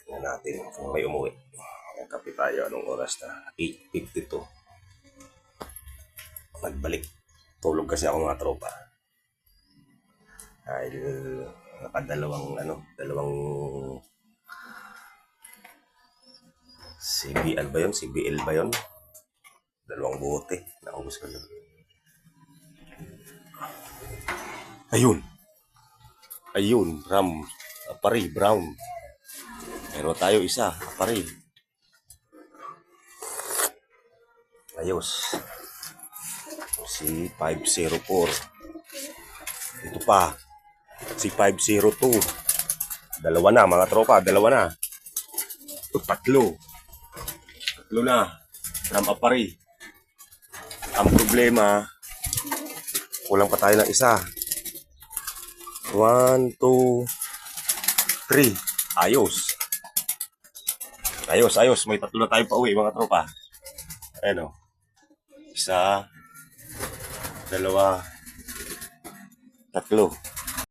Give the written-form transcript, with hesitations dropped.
Tingnan natin kung may umuwi. Kape tayo. Anong oras na? 8:52. Nagbalik. Tulog kasi ako mga tropa. Dahil dalawang CBL ba yun? CBL ba yun? Dalawang bote. Naubos ko yun. Ayun, ram. Apari, brown. Pero tayo isa, apari. Ayos. Si 504. Ito pa. Si 502. Dalawa na mga tropa, dalawa na. Tatlo na. Ram apari. Ang problema, kulang pa tayo ng isa. 1, 2, 3. Ayos. May tatlo na tayo pa uwi mga tropa. Ayan o. Isa, dalawa, tatlo.